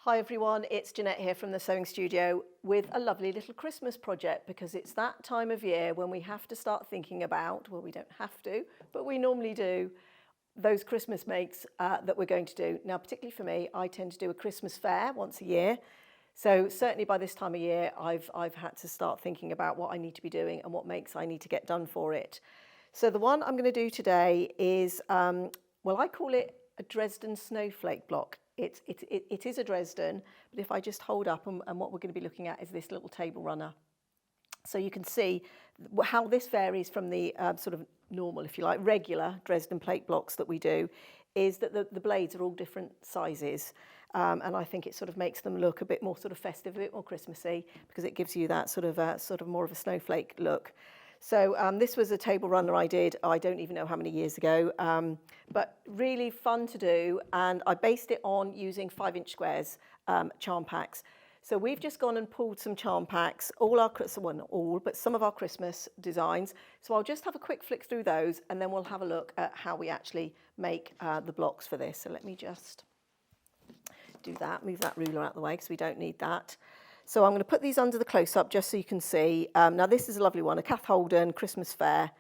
Hi everyone, it's Jeanette here from the Sewing Studio with a lovely little Christmas project, because it's that time of year when we have to start thinking about, well, we don't have to, but we normally do, those Christmas makes that we're going to do. Now, particularly for me, I tend to do a Christmas fair once a year. So certainly by this time of year, I've had to start thinking about what I need to be doing and what makes I need to get done for it. So the one I'm going to do today is, well, I call it a Dresden Snowflake block. It is a Dresden, but if I just hold up, and what we're going to be looking at is this little table runner. So you can see how this varies from the sort of normal, if you like, regular Dresden plate blocks that we do, is that the blades are all different sizes. And I think it sort of makes them look a bit more sort of festive, a bit more Christmassy, because it gives you that sort of more of a snowflake look. So this was a table runner I did, I don't even know how many years ago, but really fun to do, and I based it on using 5-inch squares charm packs. So we've just gone and pulled some charm packs, all our, well, not all, but some of our Christmas designs. So I'll just have a quick flick through those, and then we'll have a look at how we actually make the blocks for this. So let me just do that, move that ruler out of the way because we don't need that. So I'm going to put these under the close-up just so you can see. Now this is a lovely one, a Kath Holden Christmas Fair.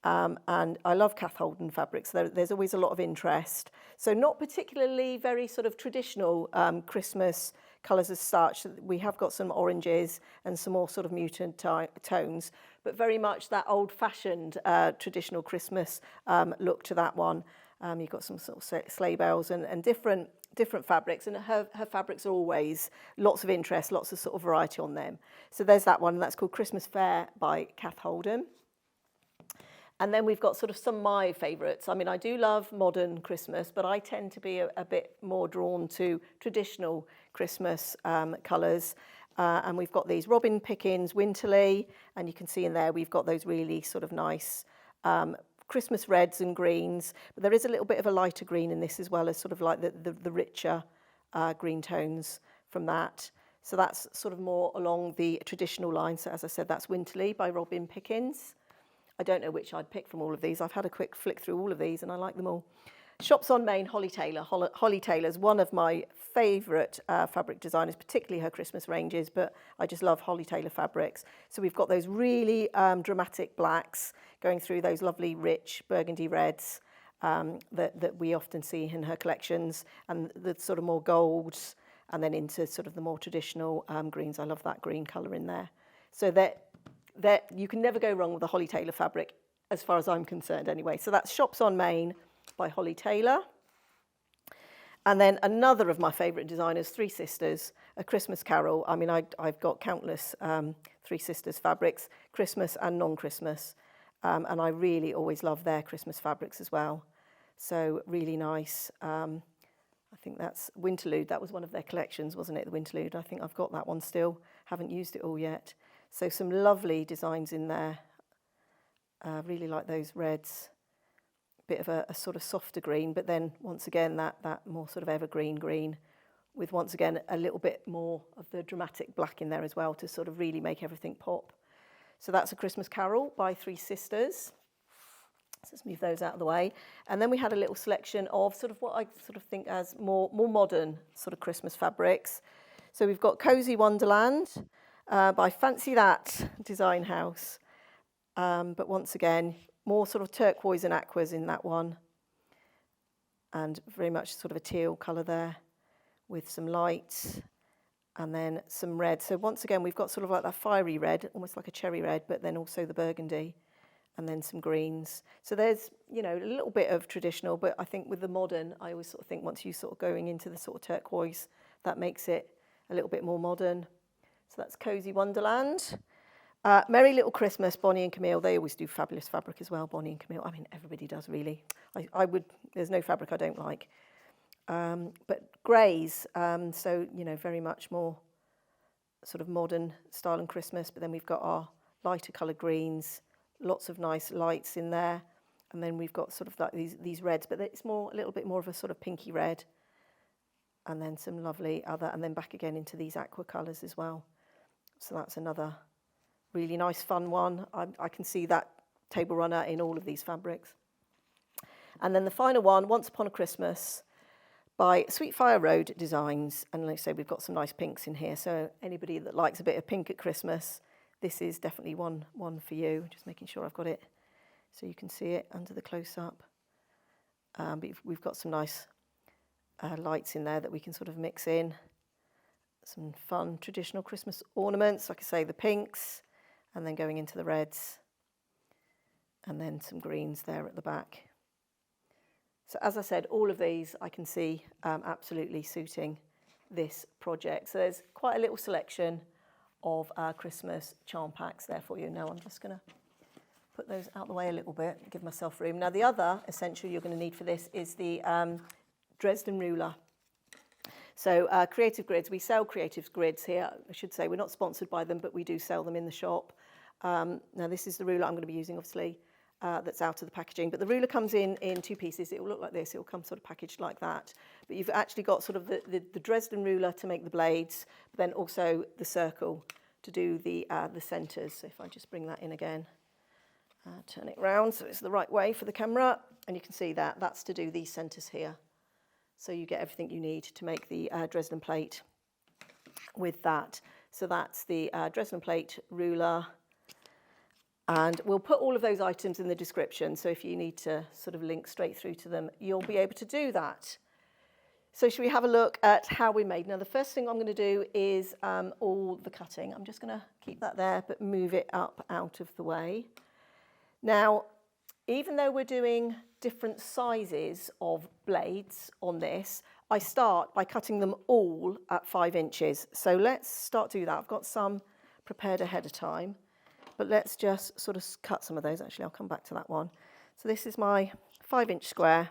And I love Kath Holden fabrics. There's always a lot of interest. So not particularly very sort of traditional Christmas colours as such. We have got some oranges and some more sort of muted tones, but very much that old-fashioned traditional Christmas look to that one. You've got some sort of sleigh bells and different fabrics, and her fabrics are always lots of interest, lots of sort of variety on them. So there's that one, and that's called Christmas Fair by Kath Holden. And then we've got sort of some of my favourites. I mean, I do love modern Christmas, but I tend to be a bit more drawn to traditional Christmas colours. And we've got these Robin Pickens Winterly, and you can see in there we've got those really sort of nice Christmas reds and greens, but there is a little bit of a lighter green in this, as well as sort of like the richer green tones from that. So that's sort of more along the traditional line. So as I said, that's Winterly by Robin Pickens. I don't know which I'd pick from all of these. I've had a quick flick through all of these and I like them all. Shops on Main, Holly Taylor. Holly Taylor's one of my favourite fabric designers, particularly her Christmas ranges, but I just love Holly Taylor fabrics. So we've got those really dramatic blacks going through those lovely rich burgundy reds that we often see in her collections, and the sort of more golds, and then into sort of the more traditional greens. I love that green colour in there. So that you can never go wrong with a Holly Taylor fabric, as far as I'm concerned anyway. So that's Shops on Main by Holly Taylor. And then another of my favourite designers, Three Sisters, A Christmas Carol. I mean, I've got countless Three Sisters fabrics, Christmas and non-Christmas. And I really always love their Christmas fabrics as well. So really nice. I think that's Winterlude. That was one of their collections, wasn't it? The Winterlude. I think I've got that one still. Haven't used it all yet. So some lovely designs in there. Really like those reds. Bit of a sort of softer green, but then once again that more sort of evergreen green, with once again a little bit more of the dramatic black in there as well, to sort of really make everything pop. So that's A Christmas Carol by Three Sisters. So let's move those out of the way. And then we had a little selection of sort of what I sort of think as more modern sort of Christmas fabrics. So we've got Cozy Wonderland by Fancy That Design House. But once again, more sort of turquoise and aquas in that one. And very much sort of a teal colour there, with some lights and then some red. So once again, we've got sort of like that fiery red, almost like a cherry red, but then also the burgundy, and then some greens. So there's, you know, a little bit of traditional, but I think with the modern, I always sort of think once you sort of going into the sort of turquoise, that makes it a little bit more modern. So that's Cozy Wonderland. Merry Little Christmas, Bonnie and Camille. They always do fabulous fabric as well, Bonnie and Camille. I mean, everybody does really. I would, there's no fabric I don't like. But greys, so, you know, very much more sort of modern style and Christmas. But then we've got our lighter coloured greens, lots of nice lights in there. And then we've got sort of like these reds, but it's more, a little bit more of a sort of pinky red. And then some lovely other, and then back again into these aqua colours as well. So that's another really nice fun one. I can see that table runner in all of these fabrics. And then the final one, Once Upon a Christmas by Sweetfire Road Designs. And like I say, we've got some nice pinks in here. So anybody that likes a bit of pink at Christmas, this is definitely one for you. Just making sure I've got it so you can see it under the close-up. But we've got some nice lights in there that we can sort of mix in. Some fun traditional Christmas ornaments, like I say, the pinks, and then going into the reds, and then some greens there at the back. So as I said, all of these I can see absolutely suiting this project. So there's quite a little selection of Christmas charm packs there for you. Now I'm just going to put those out the way a little bit, give myself room. Now the other essential you're going to need for this is the Dresden ruler. So Creative Grids, we sell Creative Grids here. I should say we're not sponsored by them, but we do sell them in the shop. Now this is the ruler I'm going to be using, obviously, that's out of the packaging. But the ruler comes in two pieces. It will look like this. It will come sort of packaged like that. But you've actually got sort of the Dresden ruler to make the blades, but then also the circle to do the centres. So if I just bring that in again, turn it round so it's the right way for the camera. And you can see that. That's to do these centres here. So you get everything you need to make the Dresden plate with that. So that's the Dresden plate ruler. And we'll put all of those items in the description. So if you need to sort of link straight through to them, you'll be able to do that. So should we have a look at how we made? Now, the first thing I'm going to do is all the cutting. I'm just going to keep that there, but move it up out of the way. Now, even though we're doing different sizes of blades on this, I start by cutting them all at 5 inches. So let's start do that. I've got some prepared ahead of time, but let's just sort of cut some of those. Actually, I'll come back to that one. So this is my 5-inch square.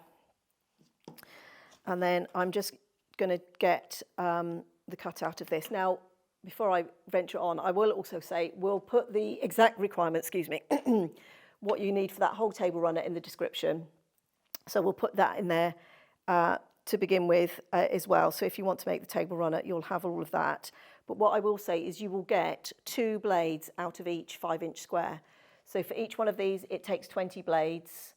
And then I'm just going to get the cut out of this. Now, before I venture on, I will also say we'll put the exact requirements, what you need for that whole table runner in the description. So we'll put that in there to begin with as well. So if you want to make the table runner, you'll have all of that. But what I will say is you will get 2 blades out of each 5-inch square. So for each one of these, it takes 20 blades.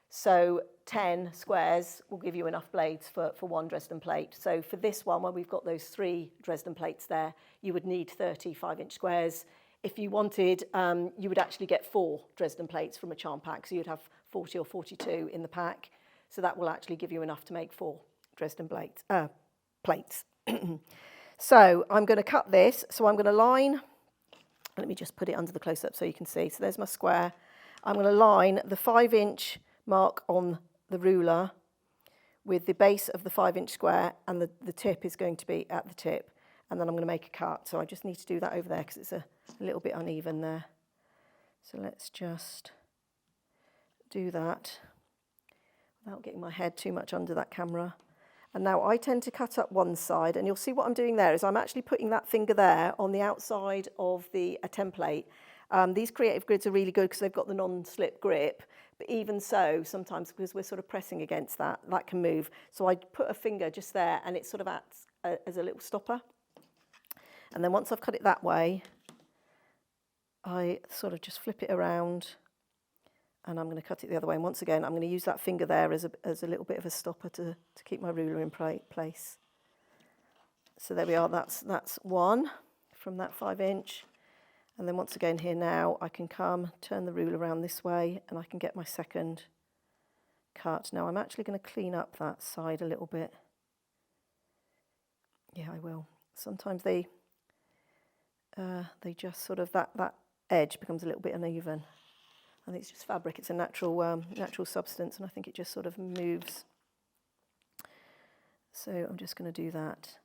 So 10 squares will give you enough blades for one Dresden plate. So for this one, where we've got those 3 Dresden plates there, you would need 30 5-inch squares. If you wanted, you would actually get 4 Dresden plates from a charm pack. So you'd have 40 or 42 in the pack. So that will actually give you enough to make 4 Dresden plates. So I'm going to cut this. So I'm going to line, let me just put it under the close-up so you can see. So there's my square. I'm going to line the 5-inch mark on the ruler with the base of the 5-inch square, and the tip is going to be at the tip. And then I'm going to make a cut. So I just need to do that over there because it's a little bit uneven there. So let's just do that without getting my head too much under that camera. And now I tend to cut up one side, and you'll see what I'm doing there is I'm actually putting that finger there on the outside of a template. These Creative Grids are really good because they've got the non-slip grip, but even so, sometimes because we're sort of pressing against that can move. So I put a finger just there, and it sort of acts as a little stopper. And then once I've cut it that way, I sort of just flip it around, and I'm going to cut it the other way. And once again, I'm going to use that finger there as a little bit of a stopper to keep my ruler in place. So there we are. That's one from that 5-inch. And then once again here now, I can turn the ruler around this way, and I can get my second cut. Now I'm actually going to clean up that side a little bit. Yeah, I will. Sometimes they just sort of, that edge becomes a little bit uneven. I think it's just fabric. It's a natural substance, and I think it just sort of moves. So I'm just going to do that.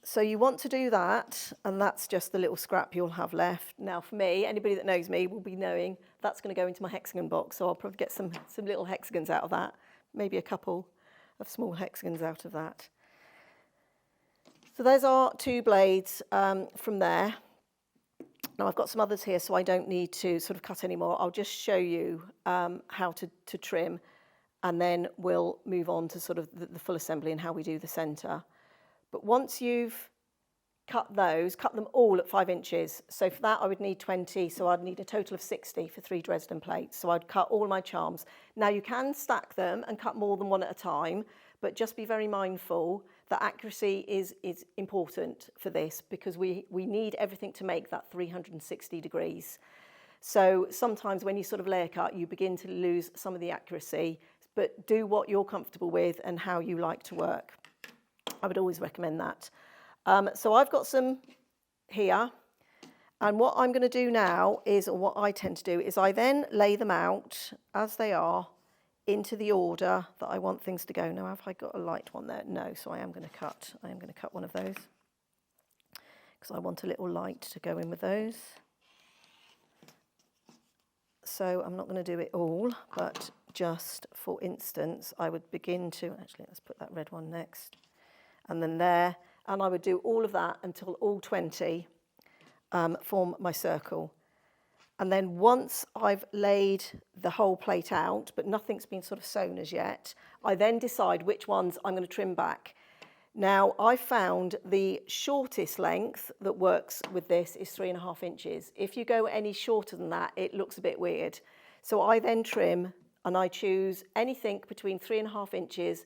So you want to do that, and that's just the little scrap you'll have left. Now for me, anybody that knows me will be knowing that's going to go into my hexagon box, so I'll probably get some little hexagons out of that, maybe a couple of small hexagons out of that. So there's our 2 blades from there. Now I've got some others here, so I don't need to sort of cut anymore. I'll just show you how to trim, and then we'll move on to sort of the full assembly and how we do the centre. But once you've cut them all at 5 inches. So for that I would need 20, so I'd need a total of 60 for 3 Dresden plates. So I'd cut all my charms. Now you can stack them and cut more than one at a time, but just be very mindful that accuracy is important for this, because we need everything to make that 360 degrees. So sometimes when you sort of layer cut, you begin to lose some of the accuracy, but do what you're comfortable with and how you like to work. I would always recommend that. So I've got some here, and what I'm going to do now is, or what I tend to do, is I then lay them out as they are into the order that I want things to go. Now, have I got a light one there? No, so I am going to cut one of those, because I want a little light to go in with those. So I'm not going to do it all, but just for instance, I would begin to, actually let's put that red one next, and then there. And I would do all of that until all 20 form my circle. And then once I've laid the whole plate out, but nothing's been sort of sewn as yet, I then decide which ones I'm going to trim back. Now, I found the shortest length that works with this is 3.5 inches. If you go any shorter than that, it looks a bit weird. So I then trim, and I choose anything between 3.5 inches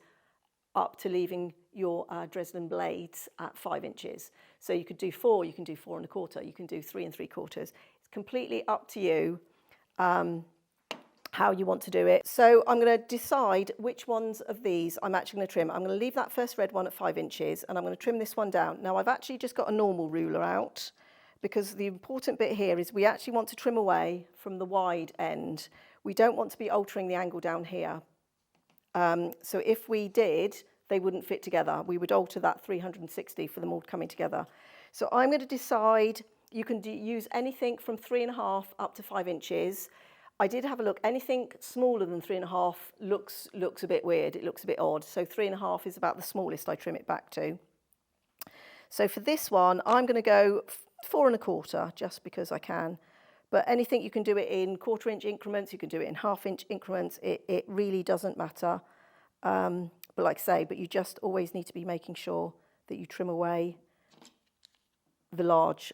up to leaving your Dresden blades at 5 inches. So you could do 4, you can do 4 1/4, you can do 3 3/4. It's completely up to you how you want to do it. So I'm going to decide which ones of these I'm actually going to trim. I'm going to leave that first red one at 5 inches, and I'm going to trim this one down. Now I've actually just got a normal ruler out, because the important bit here is we actually want to trim away from the wide end. We don't want to be altering the angle down here. So if we did, they wouldn't fit together. We would alter that 360 for them all coming together. So I'm going to decide, you can use anything from 3.5 up to 5 inches. I did have a look, anything smaller than 3.5 looks a bit weird, it looks a bit odd. So 3.5 is about the smallest I trim it back to. So for this one, I'm going to go 4 1/4, just because I can. But anything, you can do it in 1/4 inch increments, you can do it in 1/2 inch increments, it really doesn't matter. But like I say, but you just always need to be making sure that you trim away the large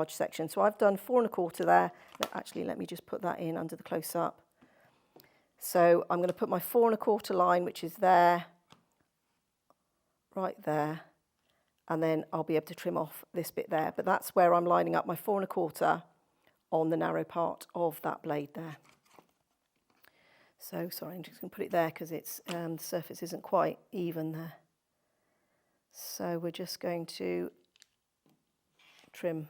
section. So I've done 4 1/4 there. Actually, let me just put that in under the close-up. So I'm going to put my 4 1/4 line, which is there, right there, and then I'll be able to trim off this bit there. But that's where I'm lining up my 4 1/4 on the narrow part of that blade there. So sorry, I'm just going to put it there because it's the surface isn't quite even there. So we're just going to trim,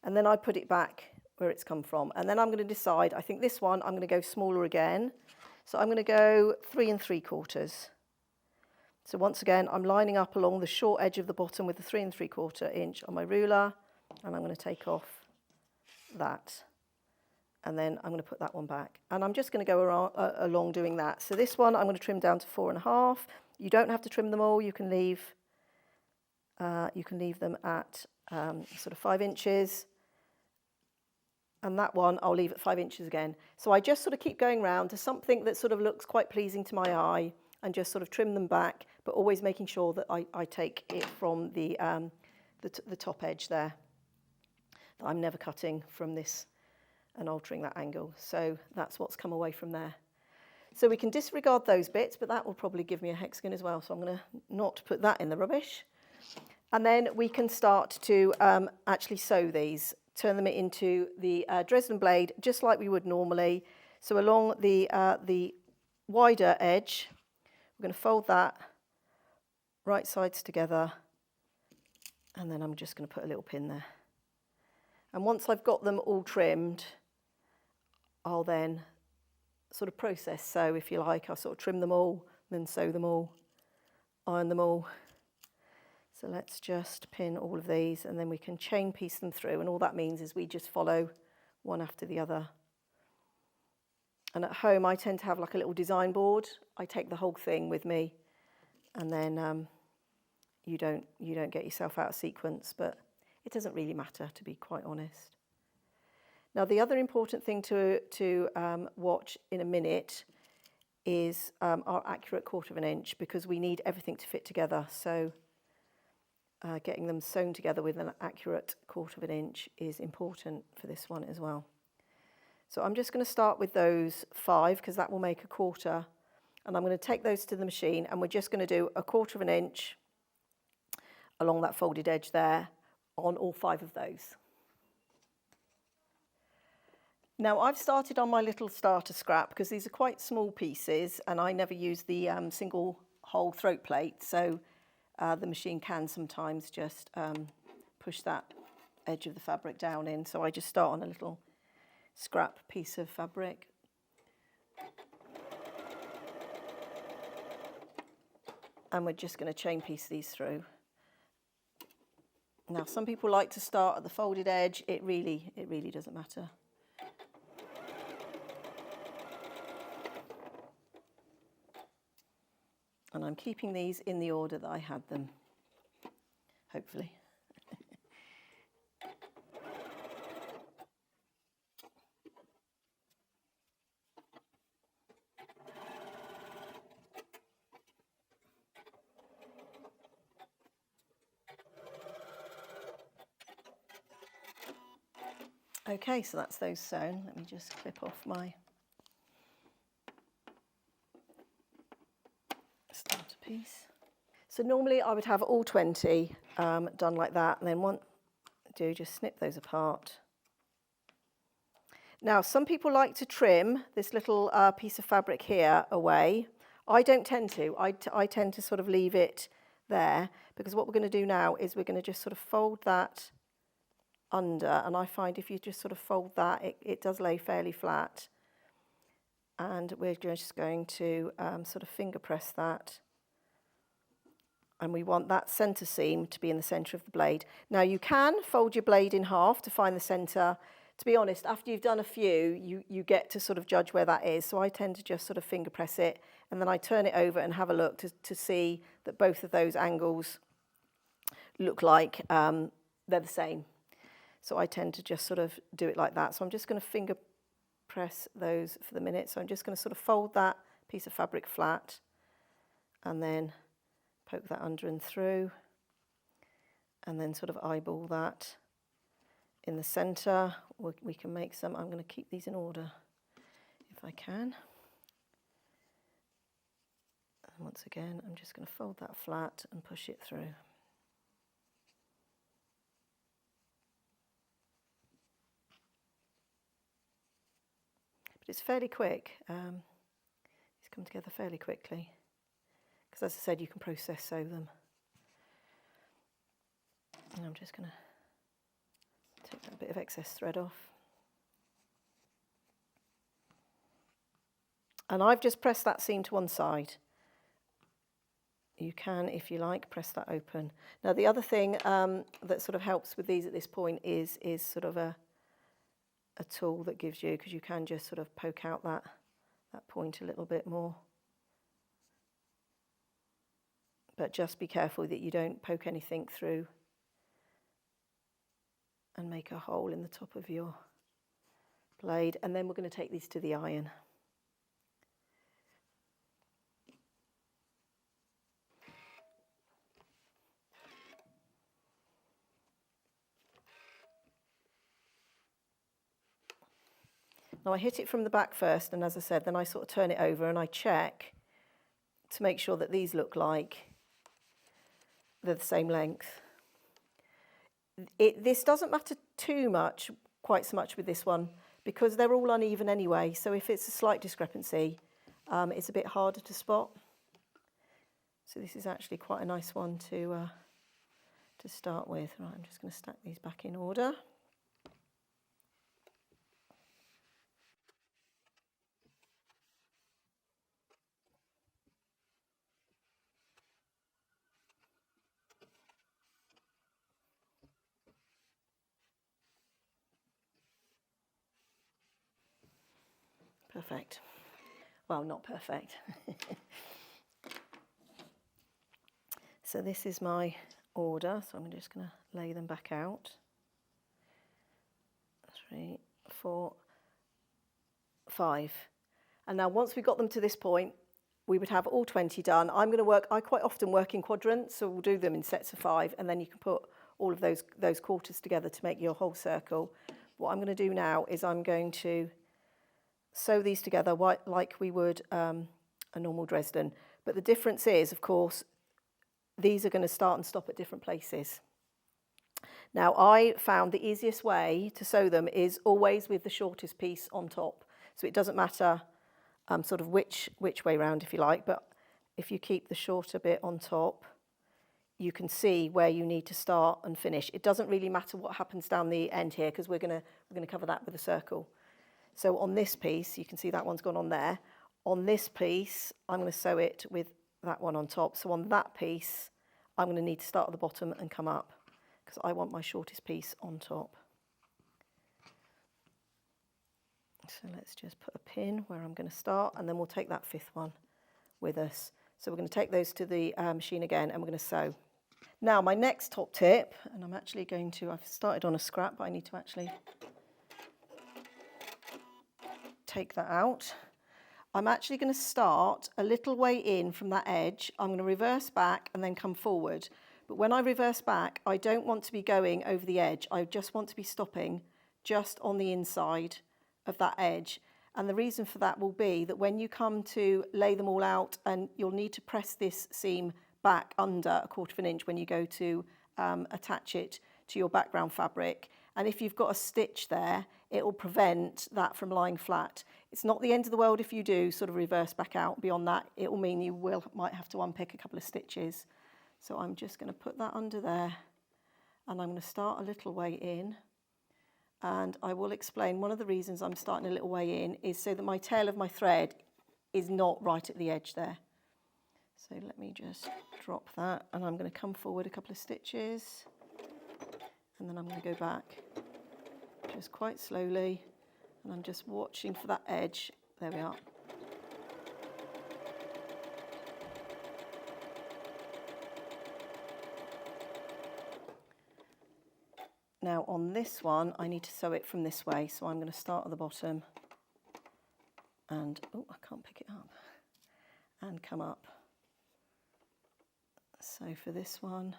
and then I put it back where it's come from, and then I'm going to decide. I think this one I'm going to go smaller again, so I'm going to go 3 3/4. So once again, I'm lining up along the short edge of the bottom with the 3 3/4 inch on my ruler, and I'm going to take off that. And then I'm going to put that one back. And I'm just going to go along doing that. So this one I'm going to trim down to 4 1/2. You don't have to trim them all. You can leave them at sort of 5 inches. And that one I'll leave at 5 inches again. So I just sort of keep going round to something that sort of looks quite pleasing to my eye, and just sort of trim them back, but always making sure that I take it from the top edge there. I'm never cutting from this and altering that angle. So that's what's come away from there. So we can disregard those bits, but that will probably give me a hexagon as well. So I'm going to not put that in the rubbish. And then we can start to actually sew these, turn them into the Dresden blade, just like we would normally. So along the wider edge, we're going to fold that right sides together, and then I'm just going to put a little pin there. And once I've got them all trimmed, I'll then sort of process sew, if you like. I'll sort of trim them all, then sew them all, iron them all. So let's just pin all of these, and then we can chain piece them through, and all that means is we just follow one after the other. And at home I tend to have like a little design board. I take the whole thing with me, and then you don't get yourself out of sequence, but it doesn't really matter, to be quite honest. Now, the other important thing to watch in a minute is our accurate 1/4 inch, because we need everything to fit together. So getting them sewn together with an accurate 1/4 inch is important for this one as well. So I'm just going to start with those 5 because that will make a 1/4, and I'm going to take those to the machine, and we're just going to do a 1/4 inch along that folded edge there on all 5 of those. Now I've started on my little starter scrap because these are quite small pieces, and I never use the single hole throat plate, so the machine can sometimes just push that edge of the fabric down in. So I just start on a little scrap piece of fabric. And we're just going to chain piece these through. Now some people like to start at the folded edge. It really doesn't matter. And I'm keeping these in the order that I had them, hopefully. Okay, so that's those sewn. Let me just clip off my starter piece. So normally I would have all 20 done like that, and then just snip those apart. Now some people like to trim this little piece of fabric here away. I don't tend to. I tend to sort of leave it there, because what we're going to do now is we're going to just sort of fold that under, and I find if you just sort of fold that, it does lay fairly flat. And we're just going to sort of finger press that, and we want that centre seam to be in the centre of the blade. Now you can fold your blade in half to find the centre. To be honest, after you've done a few, you get to sort of judge where that is. So I tend to just sort of finger press it, and then I turn it over and have a look to see that both of those angles look like they're the same. So I tend to just sort of do it like that. So I'm just going to finger press those for the minute. So I'm just going to sort of fold that piece of fabric flat and then poke that under and through, and then sort of eyeball that in the centre. We can make some. I'm going to keep these in order if I can. And once again, I'm just going to fold that flat and push it through. But it's fairly quick. It's come together fairly quickly, because as I said, you can process sew them. And I'm just going to take that bit of excess thread off. And I've just pressed that seam to one side. You can, if you like, press that open. Now the other thing that sort of helps with these at this point is sort of a tool that gives you, because you can just sort of poke out that point a little bit more. But just be careful that you don't poke anything through and make a hole in the top of your blade. And then we're going to take these to the iron. Now I hit it from the back first, and as I said, then I sort of turn it over and I check to make sure that these look like they're the same length. This doesn't matter too much, quite so much with this one, because they're all uneven anyway. So if it's a slight discrepancy, it's a bit harder to spot. So this is actually quite a nice one to start with. Right, I'm just going to stack these back in order. Perfect. Well, not perfect. So this is my order, so I'm just going to lay them back out. 3, 4, 5. And now once we've got them to this point, we would have all 20 done. I quite often work in quadrants, so we'll do them in sets of 5, and then you can put all of those quarters together to make your whole circle. What I'm going to do now is I'm going to sew these together like we would a normal Dresden. But the difference is, of course, these are going to start and stop at different places. Now, I found the easiest way to sew them is always with the shortest piece on top. So it doesn't matter sort of which way round, if you like, but if you keep the shorter bit on top, you can see where you need to start and finish. It doesn't really matter what happens down the end here, because we're going to cover that with a circle. So on this piece, you can see that one's gone on there. On this piece, I'm going to sew it with that one on top. So on that piece, I'm going to need to start at the bottom and come up, because I want my shortest piece on top. So let's just put a pin where I'm going to start, and then we'll take that 5th one with us. So we're going to take those to the machine again, and we're going to sew. Now, my next top tip, and I'm actually going to, I've started on a scrap, but I need to actually take that out. I'm actually going to start a little way in from that edge. I'm going to reverse back and then come forward. But when I reverse back, I don't want to be going over the edge. I just want to be stopping just on the inside of that edge. And the reason for that will be that when you come to lay them all out, and you'll need to press this seam back under 1/4 inch when you go to attach it to your background fabric. And if you've got a stitch there, it will prevent that from lying flat. It's not the end of the world if you do sort of reverse back out. Beyond that, it will mean you might have to unpick a couple of stitches. So I'm just going to put that under there, and I'm going to start a little way in. And I will explain one of the reasons I'm starting a little way in is so that my tail of my thread is not right at the edge there. So let me just drop that, and I'm going to come forward a couple of stitches, and then I'm going to go back just quite slowly, and I'm just watching for that edge. There we are. Now on this one, I need to sew it from this way, so I'm going to start at the bottom and, oh, I can't pick it up, and come up. So for this one,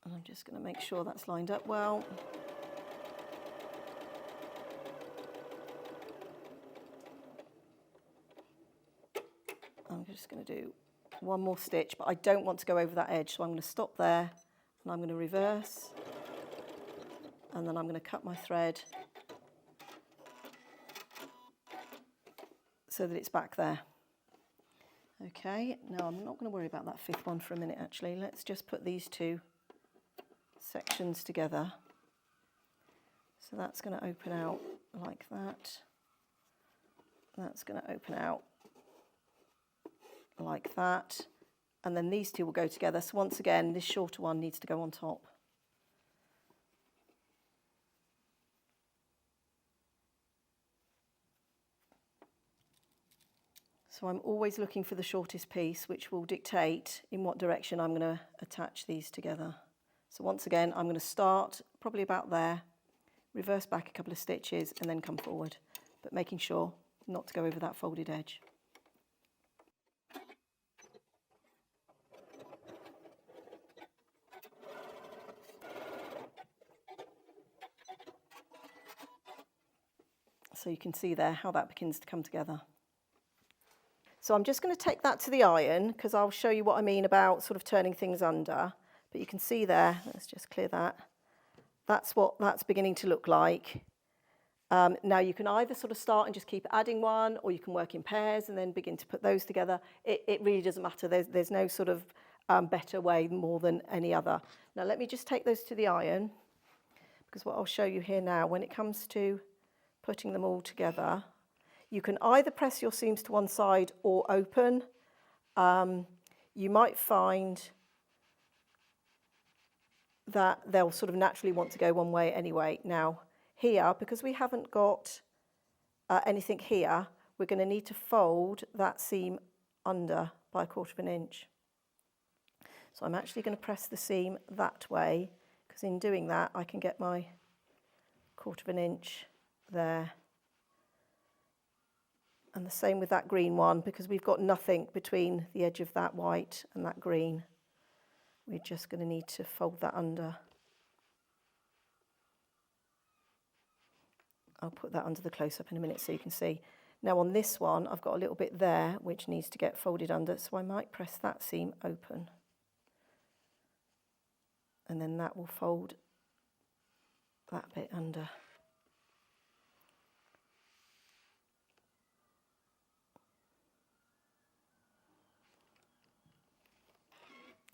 and I'm just going to make sure that's lined up well. I'm just going to do one more stitch, but I don't want to go over that edge, so I'm going to stop there. And I'm going to reverse, and then I'm going to cut my thread so that it's back there. Okay, now I'm not going to worry about that 5th one for a minute actually. Let's just put these 2 sections together. So that's going to open out like that. That's going to open out like that. And then these 2 will go together. So once again, this shorter one needs to go on top. So I'm always looking for the shortest piece, which will dictate in what direction I'm going to attach these together. So once again, I'm going to start probably about there, reverse back a couple of stitches, and then come forward, but making sure not to go over that folded edge. So you can see there how that begins to come together. So I'm just going to take that to the iron, because I'll show you what I mean about sort of turning things under. But you can see there, let's just clear that. That's what that's beginning to look like. Now you can either sort of start and just keep adding one, or you can work in pairs and then begin to put those together. It really doesn't matter. There's no sort of better way more than any other. Now let me just take those to the iron, because what I'll show you here now, when it comes to putting them all together, you can either press your seams to one side or open. You might find that they'll sort of naturally want to go one way anyway. Now here, because we haven't got anything here, we're going to need to fold that seam under by 1/4 inch. So I'm actually going to press the seam that way, because in doing that I can get my 1/4 inch there, And the same with that green one, because we've got nothing between the edge of that white and that green. We're just going to need to fold that under. I'll put that under the close-up in a minute so you can see. Now on this one, I've got a little bit there which needs to get folded under, so I might press that seam open. And then that will fold that bit under.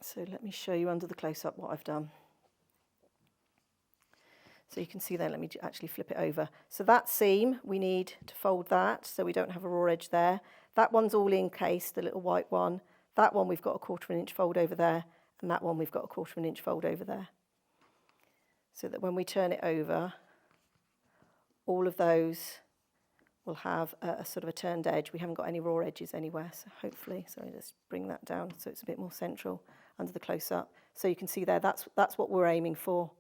So let me show you under the close-up what I've done. So you can see there, let me actually flip it over. So that seam, we need to fold that so we don't have a raw edge there. That one's all encased, the little white one. That one we've got a 1/4 inch fold over there, and that one we've got a 1/4 inch fold over there. So that when we turn it over, all of those will have a sort of a turned edge. We haven't got any raw edges anywhere, so hopefully, so let's bring that down so it's a bit more central under the close-up. So you can see there, that's what we're aiming for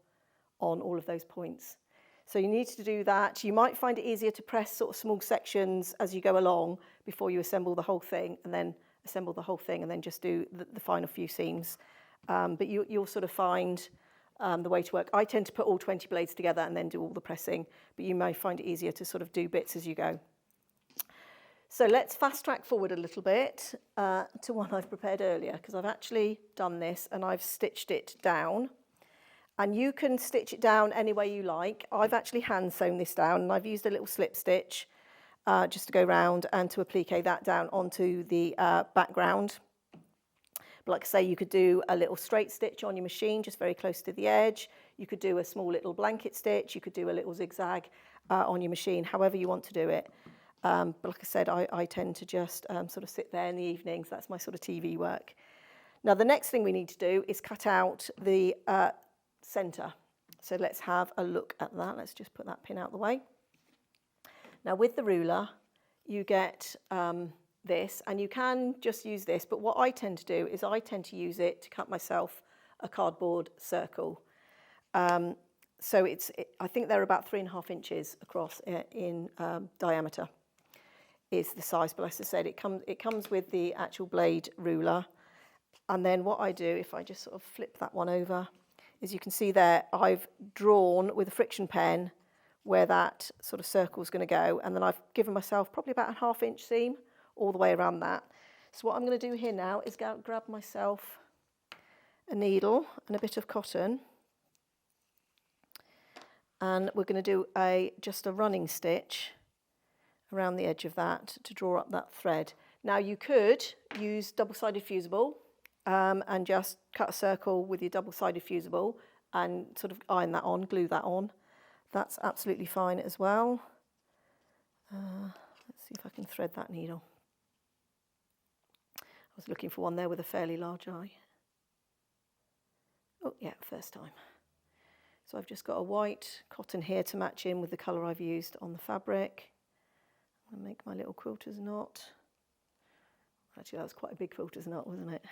on all of those points. So you need to do that. You might find it easier to press sort of small sections as you go along before you assemble the whole thing, and then assemble the whole thing and then just do the final few seams. But you'll sort of find the way to work. I tend to put all 20 blades together and then do all the pressing, but you may find it easier to sort of do bits as you go. So let's fast track forward a little bit to one I've prepared earlier, because I've actually done this and I've stitched it down. And you can stitch it down any way you like. I've actually hand sewn this down, and I've used a little slip stitch just to go round and to applique that down onto the background. But like I say, you could do a little straight stitch on your machine, just very close to the edge. You could do a small little blanket stitch. You could do a little zigzag on your machine, however you want to do it. But like I said, I tend to just sort of sit there in the evenings. That's my sort of TV work. Now, the next thing we need to do is cut out the centre. So let's have a look at that. Let's just put that pin out the way. Now with the ruler, you get this, and you can just use this, but what I tend to do is I tend to use it to cut myself a cardboard circle. So I think they're about 3.5 inches across in diameter is the size, but as I said, it comes with the actual blade ruler. And then what I do, if I just sort of flip that one over, as you can see there, I've drawn with a friction pen where that sort of circle is going to go, and then I've given myself probably about a 1/2 inch seam all the way around that. So what I'm going to do here now is grab myself a needle and a bit of cotton, and we're going to do just a running stitch around the edge of that to draw up that thread. Now you could use double-sided fusible and just cut a circle with your double-sided fusible and sort of iron that on, glue that on. That's absolutely fine as well. Let's see if I can thread that needle. I was looking for one there with a fairly large eye. Oh yeah, first time. So I've just got a white cotton here to match in with the colour I've used on the fabric. I'm going to make my little quilter's knot. Actually, that was quite a big quilter's knot, wasn't it?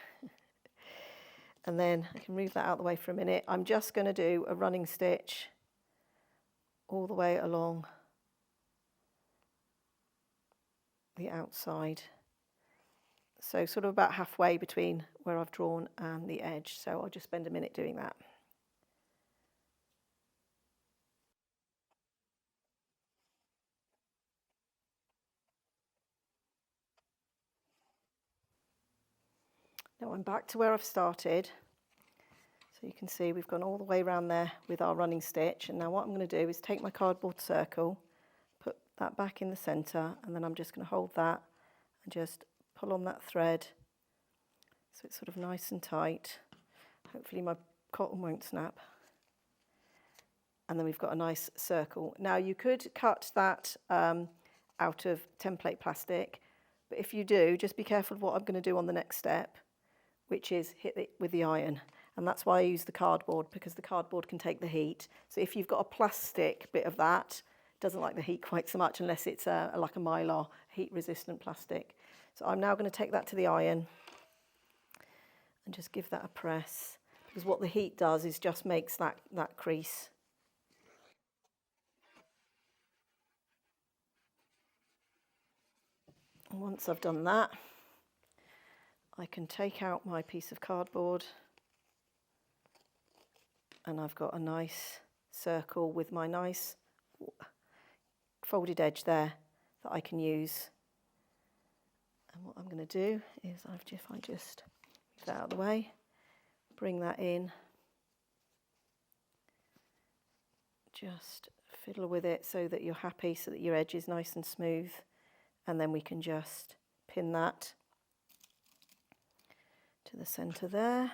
And then I can move that out of the way for a minute. I'm just going to do a running stitch all the way along the outside. So sort of about halfway between where I've drawn and the edge. So I'll just spend a minute doing that. Now I'm back to where I've started. So you can see we've gone all the way around there with our running stitch. And now what I'm going to do is take my cardboard circle, put that back in the centre, and then I'm just going to hold that and just pull on that thread so it's sort of nice and tight. Hopefully my cotton won't snap. And then we've got a nice circle. Now you could cut that out of template plastic, but if you do, just be careful of what I'm going to do on the next step, which is hit it with the iron. And that's why I use the cardboard, because the cardboard can take the heat. So if you've got a plastic bit of that, it doesn't like the heat quite so much unless it's like a Mylar heat-resistant plastic. So I'm now going to take that to the iron and just give that a press, because what the heat does is just makes that crease. Once I've done that, I can take out my piece of cardboard and I've got a nice circle with my nice folded edge there that I can use. And what I'm going to do is if I just move that out of the way, bring that in, just fiddle with it so that you're happy, so that your edge is nice and smooth, and then we can just pin that to the centre there.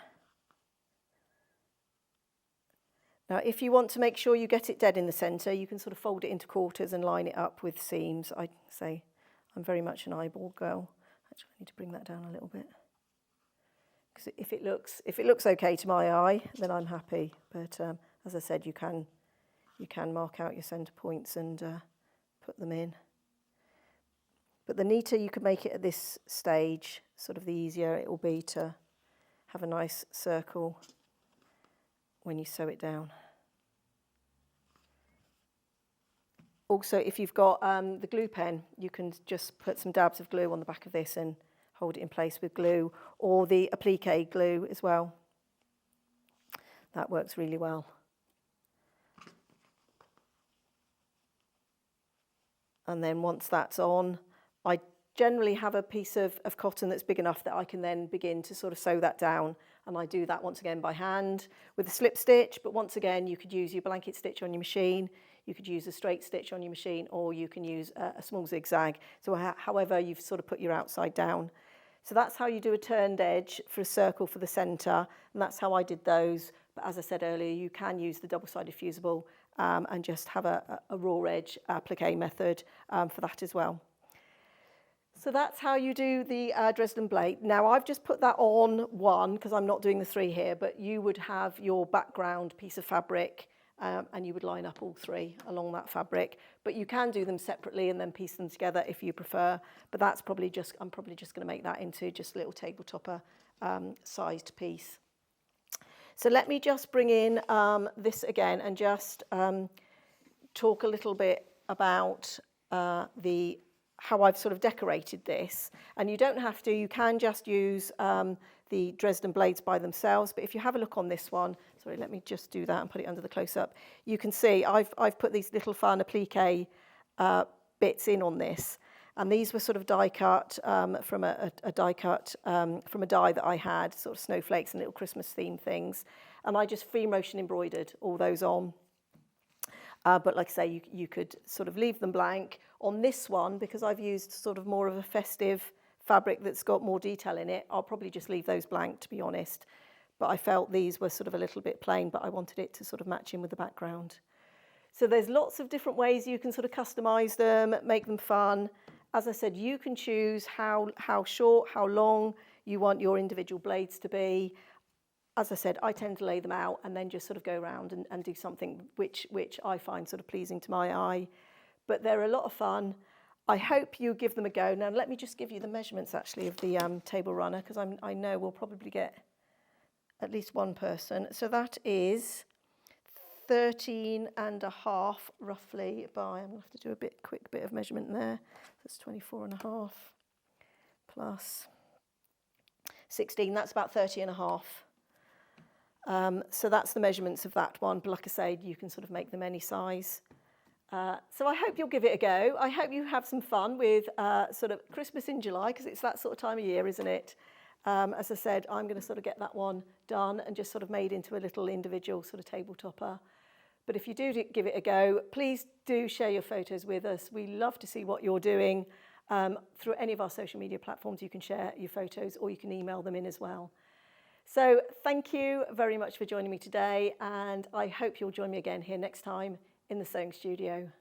Now, if you want to make sure you get it dead in the centre, you can sort of fold it into quarters and line it up with seams. I say I'm very much an eyeball girl. Actually, I need to bring that down a little bit, because if it looks okay to my eye, then I'm happy. But as I said, you can mark out your centre points and put them in. But the neater you can make it at this stage, sort of the easier it will be to have a nice circle when you sew it down. Also, if you've got the glue pen, you can just put some dabs of glue on the back of this and hold it in place with glue, or the applique glue as well. That works really well. And then once that's on, I generally have a piece of cotton that's big enough that I can then begin to sort of sew that down. And I do that once again by hand with a slip stitch, but once again you could use your blanket stitch on your machine, you could use a straight stitch on your machine, or you can use a small zigzag. So however you've sort of put your outside down. So that's how you do a turned edge for a circle for the centre, and that's how I did those. But as I said earlier, you can use the double-sided fusible and just have a raw edge applique method for that as well. So that's how you do the Dresden blade. Now I've just put that on one because I'm not doing the three here, but you would have your background piece of fabric and you would line up all three along that fabric. But you can do them separately and then piece them together if you prefer. But that's probably I'm probably just going to make that into just a little tabletopper sized piece. So let me just bring in this again and just talk a little bit about how I've sort of decorated this. And you don't have to, you can just use the Dresden blades by themselves, but if you have a look on this one, sorry, let me just do that and put it under the close-up. You can see I've put these little fun applique bits in on this, and these were sort of die cut from a die cut from a die that I had, sort of snowflakes and little Christmas themed things, and I just free motion embroidered all those on. But like I say, you could sort of leave them blank. On this one, because I've used sort of more of a festive fabric that's got more detail in it, I'll probably just leave those blank, to be honest. But I felt these were sort of a little bit plain, but I wanted it to sort of match in with the background. So there's lots of different ways you can sort of customise them, make them fun. As I said, you can choose how short, how long you want your individual blades to be. As I said, I tend to lay them out and then just sort of go around and do something which I find sort of pleasing to my eye. But they're a lot of fun. I hope you give them a go. Now, let me just give you the measurements, actually, of the table runner, because I know we'll probably get at least one person. So that is 13.5, roughly, by, I'm going to have to do a quick bit of measurement there. That's 24.5 plus 16. That's about 30.5. So that's the measurements of that one. But like I say, you can sort of make them any size. So I hope you'll give it a go. I hope you have some fun with sort of Christmas in July, because it's that sort of time of year, isn't it? As I said, I'm going to sort of get that one done and just sort of made into a little individual sort of tabletopper. But if you do give it a go, please do share your photos with us. We love to see what you're doing. Through any of our social media platforms, you can share your photos or you can email them in as well. So thank you very much for joining me today, and I hope you'll join me again here next time in the sewing studio.